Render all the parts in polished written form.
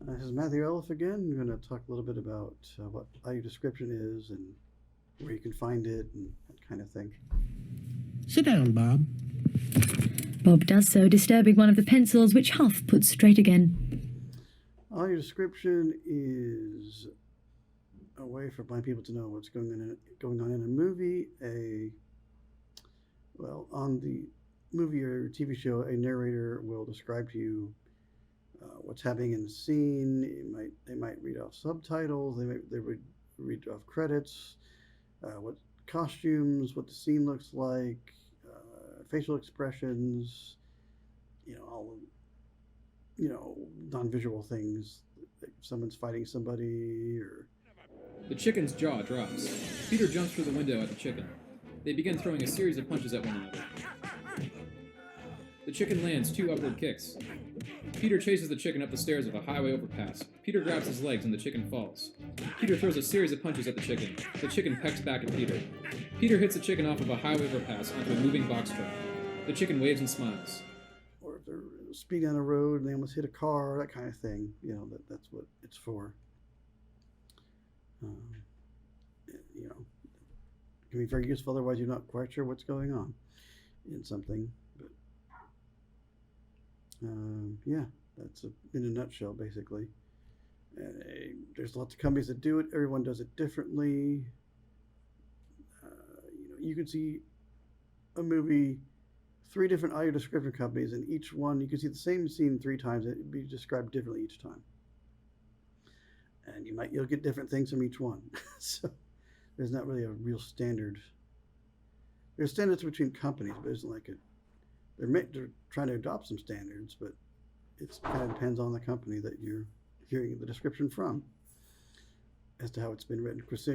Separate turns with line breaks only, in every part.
This is Matthew Elliff again. We're going to talk a little bit about what audio description is and where you can find it and that kind of thing.
Sit down, Bob.
Bob does so, disturbing one of the pencils, which Huff puts straight again.
Audio description is a way for blind people to know what's going on in a movie. On the movie or TV show, a narrator will describe to you what's happening in the scene. They might read off subtitles. They would read off credits, what costumes, what the scene looks like, facial expressions, all non-visual things. Like if someone's fighting somebody or.
The chicken's jaw drops. Peter jumps through the window at the chicken. They begin throwing a series of punches at one another. The chicken lands 2 upward kicks. Peter chases the chicken up the stairs of a highway overpass. Peter grabs his legs and the chicken falls. Peter throws a series of punches at the chicken. The chicken pecks back at Peter. Peter hits the chicken off of a highway overpass onto a moving box truck. The chicken waves and smiles.
Or if they're speeding down a road and they almost hit a car, that kind of thing. That's what it's for. It can be very useful. Otherwise, you're not quite sure what's going on in something. But that's in a nutshell, basically. There's lots of companies that do it. Everyone does it differently. You can see a movie, 3 different audio description companies, and each one you can see the same scene 3 times. It'd be described differently each time, and you'll get different things from each one. So there's not really a real standard. There's standards between companies, but it isn't like they're trying to adopt some standards, but it kind of depends on the company that you're hearing the description from as to how it's been written. Because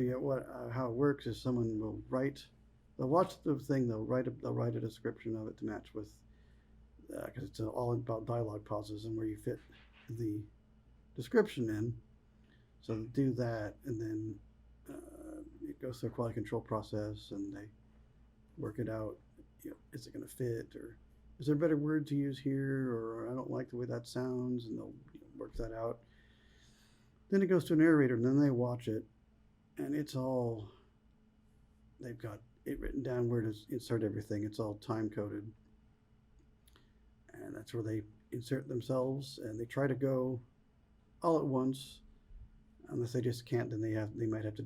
how it works is someone will write. They'll watch the thing. They'll write a description of it to match with, because it's all about dialogue pauses and where you fit the description in. So they do that, and then it goes through a quality control process, and they work it out. Is it going to fit, or is there a better word to use here, or I don't like the way that sounds, and they'll work that out. Then it goes to a narrator, and then they watch it, and they've got it written down where to insert everything. It's all time coded, and that's where they insert themselves, and they try to go all at once. Unless they just can't, then they might have to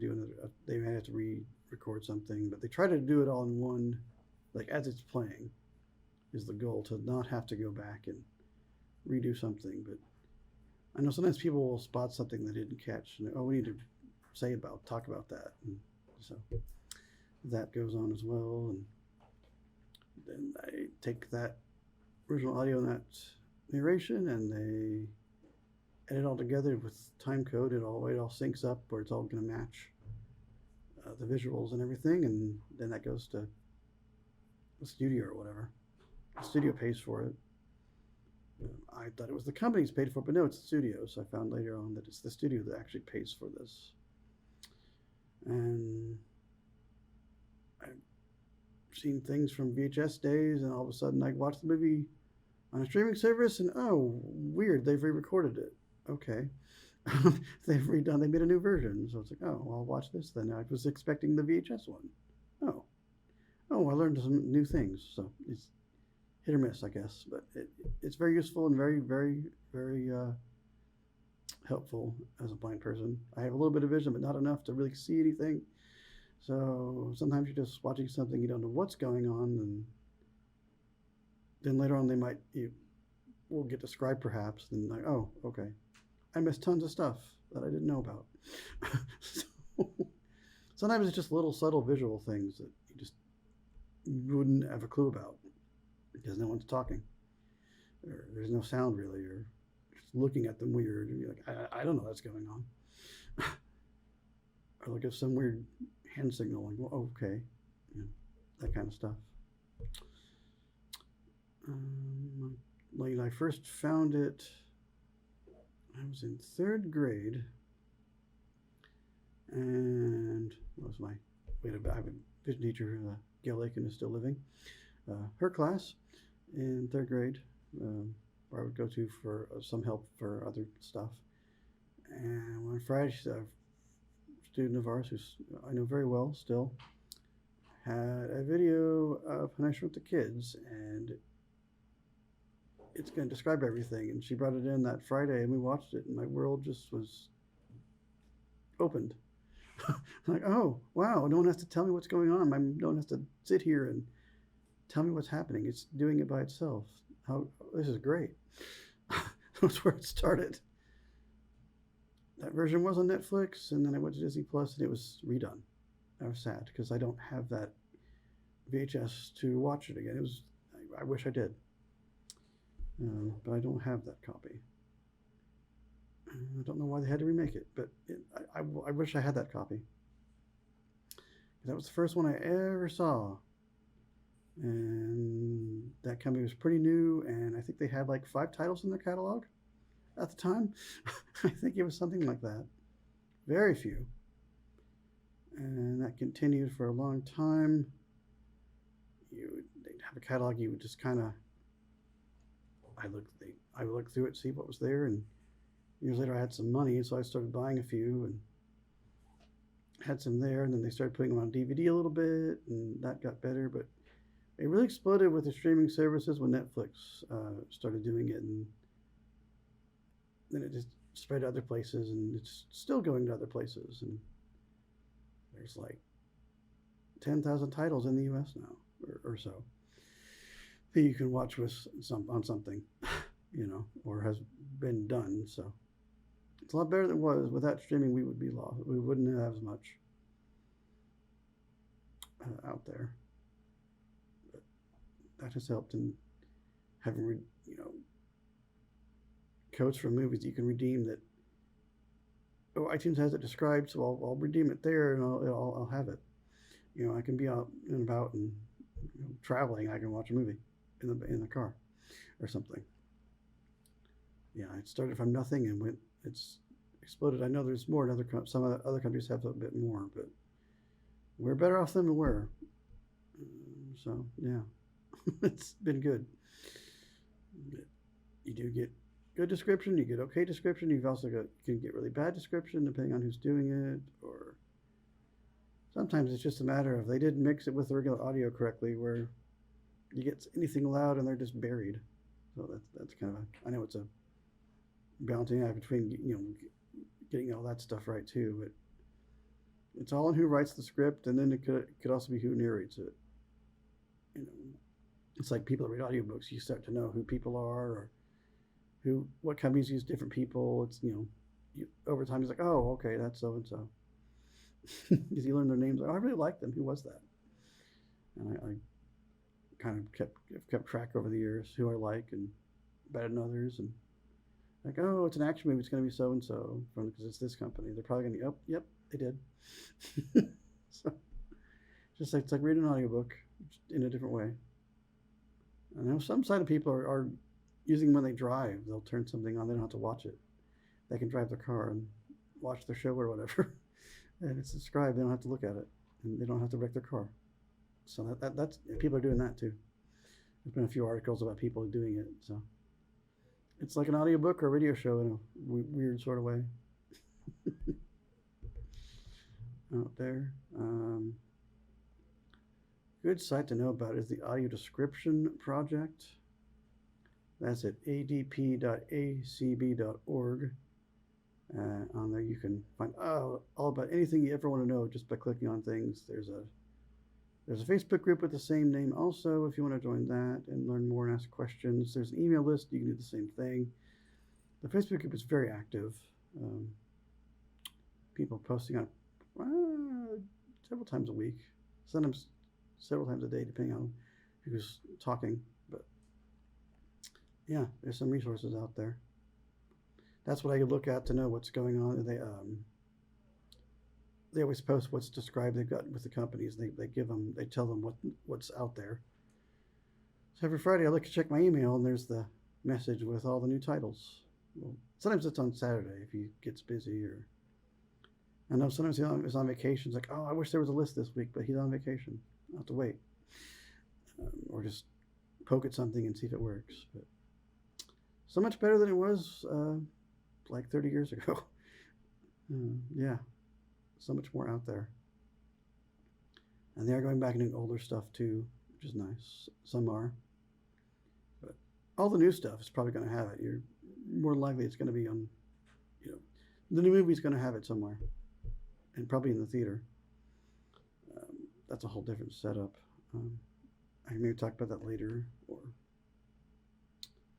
they might have to re-record something, but they try to do it all in one, like as it's playing, is the goal, to not have to go back and redo something. But I know sometimes people will spot something they didn't catch, and we need to talk about that, and so that goes on as well. And then I take that original audio and that narration, and they edit all together with time code. It all syncs up where it's all going to match the visuals and everything, and then that goes to the studio or whatever. The studio pays for it. I thought it was the companies paid for it, but no, it's the studio. So I found later on that it's the studio that actually pays for this. And I've seen things from VHS days, and all of a sudden I watch the movie on a streaming service, and oh, weird, they've re-recorded it. Okay. They made a new version. So it's like, oh, well, I'll watch this then. I was expecting the VHS one. Oh, I learned some new things. So it's hit or miss, I guess. But it's very useful and very, very, very helpful as a blind person. I have a little bit of vision, but not enough to really see anything. So sometimes you're just watching something, you don't know what's going on, and then later on will get described perhaps, then like, oh, okay. I missed tons of stuff that I didn't know about. So, sometimes it's just little subtle visual things that you just wouldn't have a clue about because no one's talking, or there's no sound really, or just looking at them weird, and you're like, I don't know what's going on. Or like if some weird hand signal, like, well, okay, that kind of stuff. When I first found it, I was in 3rd grade, and I have a vision teacher, Gail Aiken, is still living. Her class in 3rd grade, where I would go to for some help for other stuff. And on Friday, a student of ours, who I know very well still, had a video of Punishment with the Kids, and it's going to describe everything. And she brought it in that Friday, and we watched it, and my world just was opened. Like, oh, wow, no one has to tell me what's going on. No one has to sit here and tell me what's happening. It's doing it by itself. This is great. That's where it started. That version was on Netflix, and then I went to Disney Plus, and it was redone. I was sad because I don't have that VHS to watch it again. I wish I did, but I don't have that copy. I don't know why they had to remake it, but I wish I had that copy. That was the first one I ever saw, and that company was pretty new, and I think they had like 5 titles in their catalog at the time. I think it was something like that. Very few. And that continued for a long time. They'd have a catalog, you would just kind of, I would look through it, see what was there, and years later I had some money, so I started buying a few and had some there, and then they started putting them on DVD a little bit, and that got better, but it really exploded with the streaming services when Netflix started doing it, and then it just spread to other places, and it's still going to other places, and there's like 10,000 titles in the US now, or so, that you can watch with on something, or has been done. So it's a lot better than it was. Without streaming, we would be lost. We wouldn't have as much out there. But that has helped in having, codes for movies that you can redeem that. Oh, iTunes has it described, so I'll redeem it there, and I'll have it. I can be out and about and traveling. I can watch a movie in the car or something. Yeah, it started from nothing and it's exploded. I know there's more in some other countries have a bit more, but we're better off than we were. So yeah, it's been good. You do get good description, you get okay description. You can get really bad description depending on who's doing it, or sometimes it's just a matter of they didn't mix it with the regular audio correctly, where you get anything loud and they're just buried. So that's kind of I know it's a balancing act between getting all that stuff right too, but it's all in who writes the script, and then it could also be who narrates it. It's like people that read audiobooks. You start to know who people are, or what companies use different people. It's over time, he's like, oh, okay, that's so and so. Because you learn their names. Like, oh, I really like them. Who was that? And I kind of kept track over the years who I like and better than others, and like, oh, it's an action movie. It's going to be so and so because it's this company. They're probably going to. Oh, yep, they did. So, just like it's like reading an audiobook in a different way. I know some sighted people are using when they drive. They'll turn something on. They don't have to watch it. They can drive their car and watch their show or whatever, and it's described. They don't have to look at it, and they don't have to wreck their car. So that's people are doing that too. There's been a few articles about people doing it. So it's like an audiobook or a radio show in a weird sort of way. Out there. Good site to know about is the Audio Description Project. That's at adp.acb.org. On there you can find all about anything you ever want to know just by clicking on things. There's a Facebook group with the same name also if you want to join that and learn more and ask questions. There's an email list. You can do the same thing. The Facebook group is very active. People posting on several times a week, sometimes several times a day, depending on who's talking. But yeah, there's some resources out there. That's what I could look at to know what's going on. They always post what's described they've got with the companies. They tell them what's out there. So every Friday I check my email, and there's the message with all the new titles. Well, sometimes it's on Saturday if he gets busy, or I know sometimes he's on vacation. It's like, oh, I wish there was a list this week, but he's on vacation. I'll have to wait, or just poke at something and see if it works. But so much better than it was like 30 years ago. Yeah, so much more out there. And they are going back and doing older stuff too, which is nice. Some are. But all the new stuff is probably going to have it. You're more likely it's going to be on, you know, the new movie's going to have it somewhere. And probably in the theater. That's a whole different setup. I can maybe talk about that later, or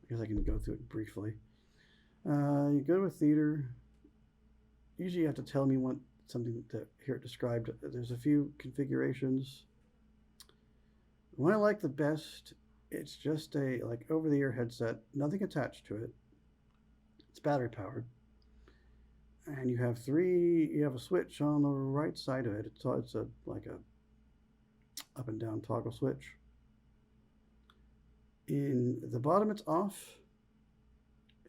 I guess I can go through it briefly. You go to a theater. Usually, you have to tell me want something to hear it described. There's a few configurations. The one I like the best, it's just a like over-the-ear headset, nothing attached to it. It's battery powered, and you have three. You have a switch on the right side of it. It's a like a up and down toggle switch. In the bottom, it's off.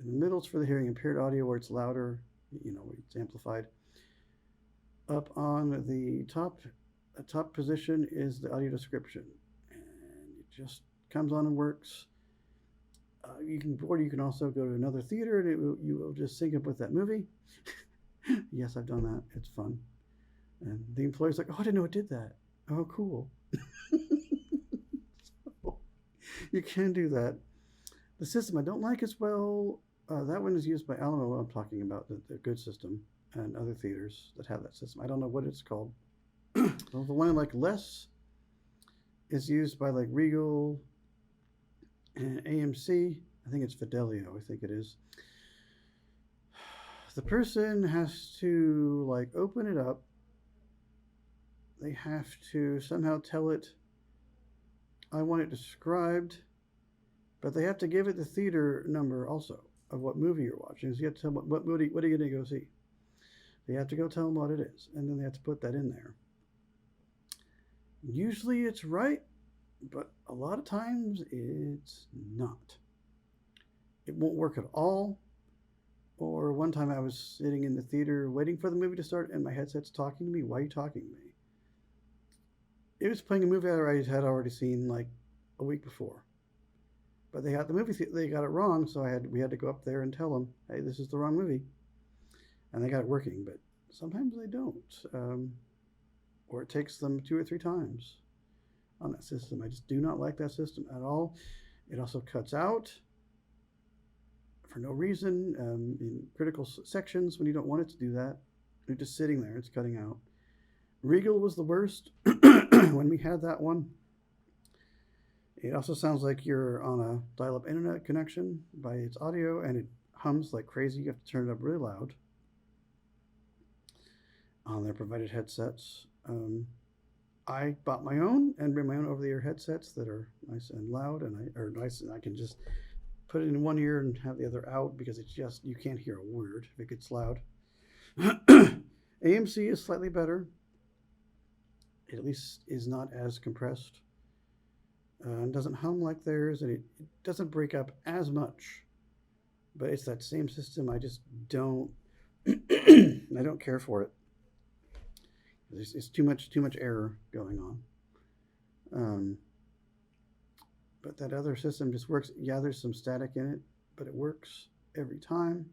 In the middle, it's for the hearing impaired audio where it's louder, it's amplified. Up on the top position is the audio description, and it just comes on and works. You can also go to another theater and you will just sync up with that movie. Yes, I've done that. It's fun. And the employer's like, oh, I didn't know it did that. Oh, cool. So, you can do that. The system I don't like as well, that one is used by Alamo. I'm talking about the good system and other theaters that have that system. I don't know what it's called. Well, the one I like less is used by like Regal and AMC. I think it's Fidelio. I think it is. The person has to like open it up. They have to somehow tell it, I want it described, but they have to give it the theater number also of what movie you're watching. So you have to tell them what are you going to go see. They have to go tell them what it is, and then they have to put that in there. Usually it's right, but a lot of times it's not. It won't work at all. Or one time I was sitting in the theater waiting for the movie to start, and my headset's talking to me. Why are you talking to me? It was playing a movie I had already seen like a week before. But they got they got it wrong, so we had to go up there and tell them, hey, this is the wrong movie. And they got it working, but sometimes they don't. Or it takes them 2 or 3 times on that system. I just do not like that system at all. It also cuts out for no reason in critical sections when you don't want it to do that. You're just sitting there, it's cutting out. Regal was the worst when we had that one. It also sounds like you're on a dial-up internet connection by its audio, and it hums like crazy. You have to turn it up really loud on their provided headsets. I bought my own and bring my own over-the-ear headsets that are nice and loud, and I can just put it in one ear and have the other out because it's just, you can't hear a word if it gets loud. AMC is slightly better. It at least is not as compressed. It doesn't hum like theirs, and it doesn't break up as much. But it's that same system. I just don't. I don't care for it. It's too much error going on. But that other system just works. Yeah, there's some static in it, but it works every time.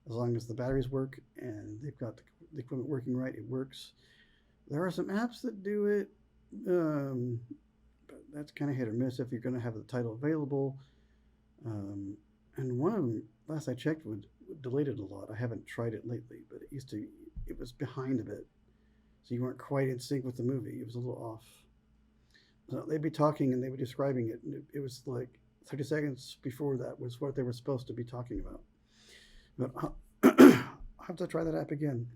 As long as the batteries work and they've got the equipment working right, it works. There are some apps that do it, but that's kind of hit or miss if you're going to have the title available. And one of them, last I checked, would delete it a lot. I haven't tried it lately, but it was behind a bit. So you weren't quite in sync with the movie. It was a little off. So they'd be talking and they'd be describing it. And it was like 30 seconds before that was what they were supposed to be talking about. But I'll have to try that app again.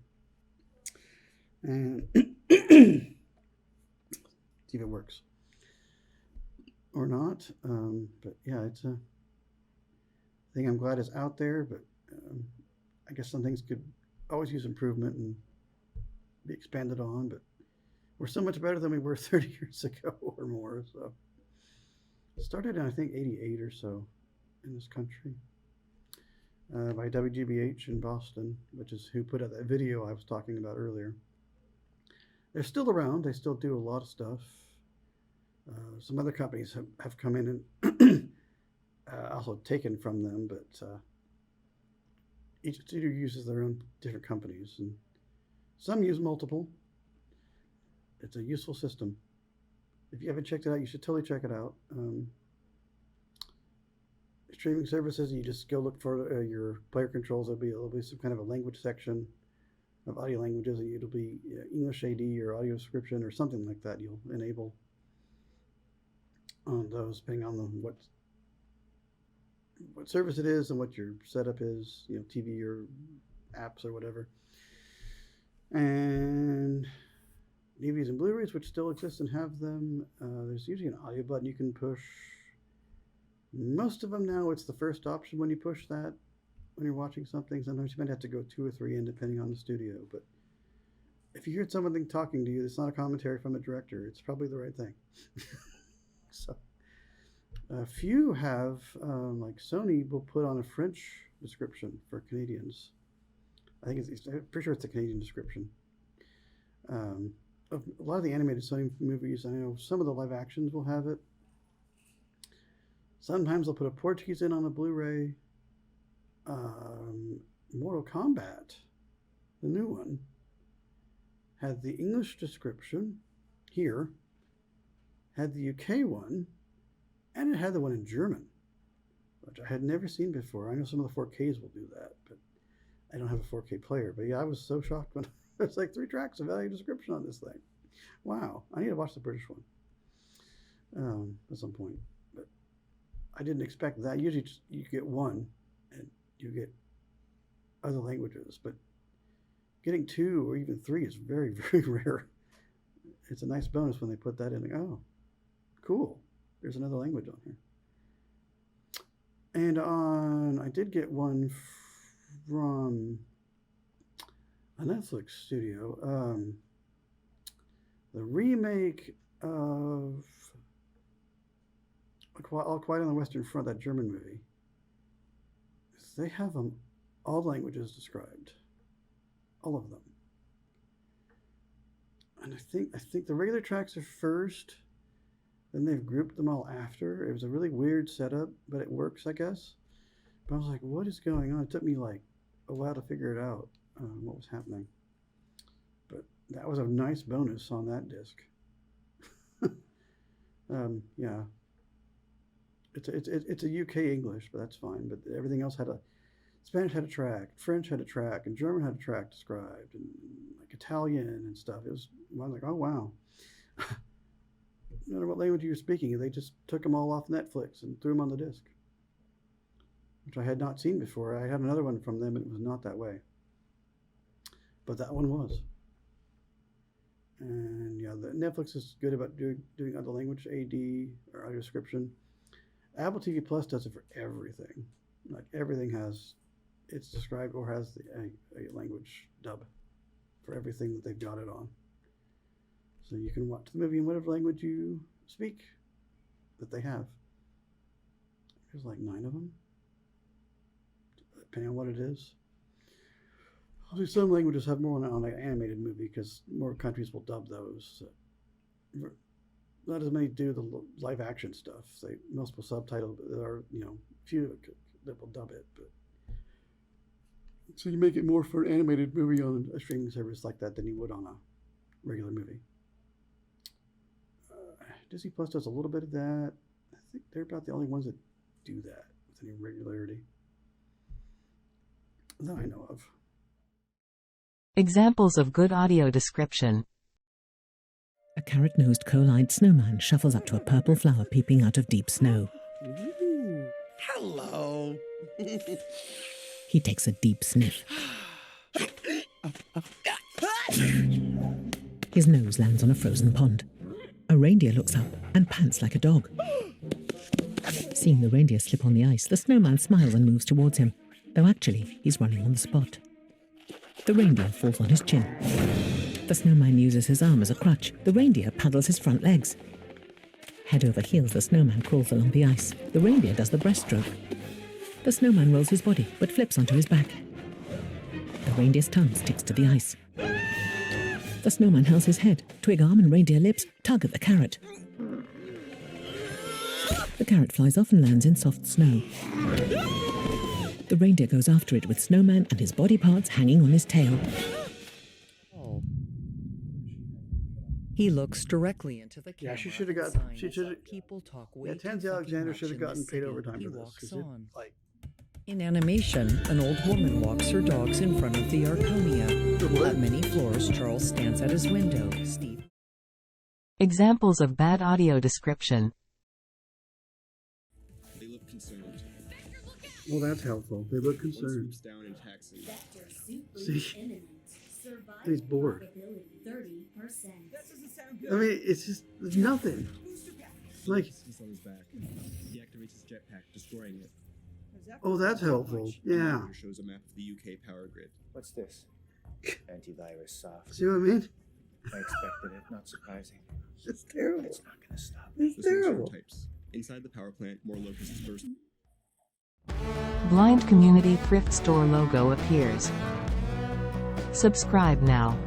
And see if it works or not. But yeah, it's a thing I'm glad is out there, but I guess some things could always use improvement and be expanded on, but we're so much better than we were 30 years ago or more. So it started in, I think, 88 or so in this country by WGBH in Boston, which is who put out that video I was talking about earlier. They're still around. They still do a lot of stuff. Some other companies have come in and also taken from them, but each studio uses their own different companies, and some use multiple. It's a useful system. If you haven't checked it out, you should totally check it out. Streaming services, you just go look for your player controls. There'll be some kind of a language section of audio languages, and it'll be English AD or audio description or something like that. You'll enable on those, depending on what service it is and what your setup is, TV or apps or whatever. And DVDs and Blu-rays, which still exist and have them, there's usually an audio button you can push. Most of them now, it's the first option when you push that when you're watching something. Sometimes you might have to go 2 or 3 in depending on the studio, but if you hear someone talking to you, it's not a commentary from a director, it's probably the right thing. So a few have, like Sony will put on a French description for Canadians. I'm pretty sure it's a Canadian description. A lot of the animated Sony movies, I know some of the live actions will have it. Sometimes they'll put a Portuguese in on a Blu-ray. Mortal Kombat, the new one, had the English description here, had the UK one, and it had the one in German, which I had never seen before. I know some of the 4Ks will do that, but I don't have a 4K player. But yeah, I was so shocked when there's like 3 tracks of audio description on this thing. Wow, I need to watch the British one at some point. But I didn't expect that. Usually you get one and you get other languages, but getting 2 or even 3 is very, very rare. It's a nice bonus when they put that in. Like, oh, cool. There's another language on here. And I did get one from a Netflix studio. The remake of All Quiet on the Western Front, that German movie. They have all languages described, all of them. And I think the regular tracks are first, then they've grouped them all after. It was a really weird setup, but it works, I guess. But I was like, what is going on? It took me like a while to figure it out, what was happening. But that was a nice bonus on that disc. Yeah. It's a UK English, but that's fine. But everything else Spanish had a track, French had a track, and German had a track described, and like Italian and stuff. I was like, oh wow. No matter what language you were speaking, they just took them all off Netflix and threw them on the disc, which I had not seen before. I had another one from them, and it was not that way. But that one was. And yeah, Netflix is good about doing other language, AD, or audio description. Apple TV Plus does it for everything. Like everything it's described or has a language dub for everything that they've got it on. So you can watch the movie in whatever language you speak that they have. There's like 9 of them, depending on what it is. Some languages have more on an animated movie because more countries will dub those. Not as many do the live action stuff. Most will subtitle, but there are few that will dub it. But so you make it more for an animated movie on a streaming service like that than you would on a regular movie. Disney Plus does a little bit of that. I think they're about the only ones that do that with any regularity that I know of.
Examples of good audio description.
A carrot-nosed coal-eyed snowman shuffles up to a purple flower peeping out of deep snow.
Ooh, hello.
He takes a deep sniff. His nose lands on a frozen pond. A reindeer looks up and pants like a dog. Seeing the reindeer slip on the ice, the snowman smiles and moves towards him, though actually he's running on the spot. The reindeer falls on his chin. The snowman uses his arm as a crutch. The reindeer paddles his front legs. Head over heels, the snowman crawls along the ice. The reindeer does the breaststroke. The snowman rolls his body, but flips onto his back. The reindeer's tongue sticks to the ice. The snowman hurls his head. Twig arm and reindeer lips tug at the carrot. The carrot flies off and lands in soft snow. The reindeer goes after it with Snowman and his body parts hanging on his tail.
Oh. He looks directly into the camera.
Yeah, she should have got.
and
She
signs
should.
that people talk way
Yeah,
too
Tansy
fucking
Alexander
much
should have
in this
gotten paid
city.
overtime
He
for this
walks
because
on.
like
In animation, an old woman walks her dogs in front of the Arconia. At many floors, Charles stands at his window. Steve.
Examples of bad audio description.
They look concerned.
well, that's helpful. They look
One
concerned.
swoops down in taxi.
See, he's bored. I mean, it's just there's nothing. Like,
He's on his back. He activates his jetpack, destroying it.
oh, that's helpful.
The
Yeah.
monitor shows a map of the UK power grid.
What's this? Antivirus soft.
See what I mean?
I expected it, not surprising.
It's terrible.
It's not gonna stop.
It's
The sensor
terrible.
types. Inside the power plant, more locusts burst.
Blind Community Thrift Store logo appears. Subscribe now.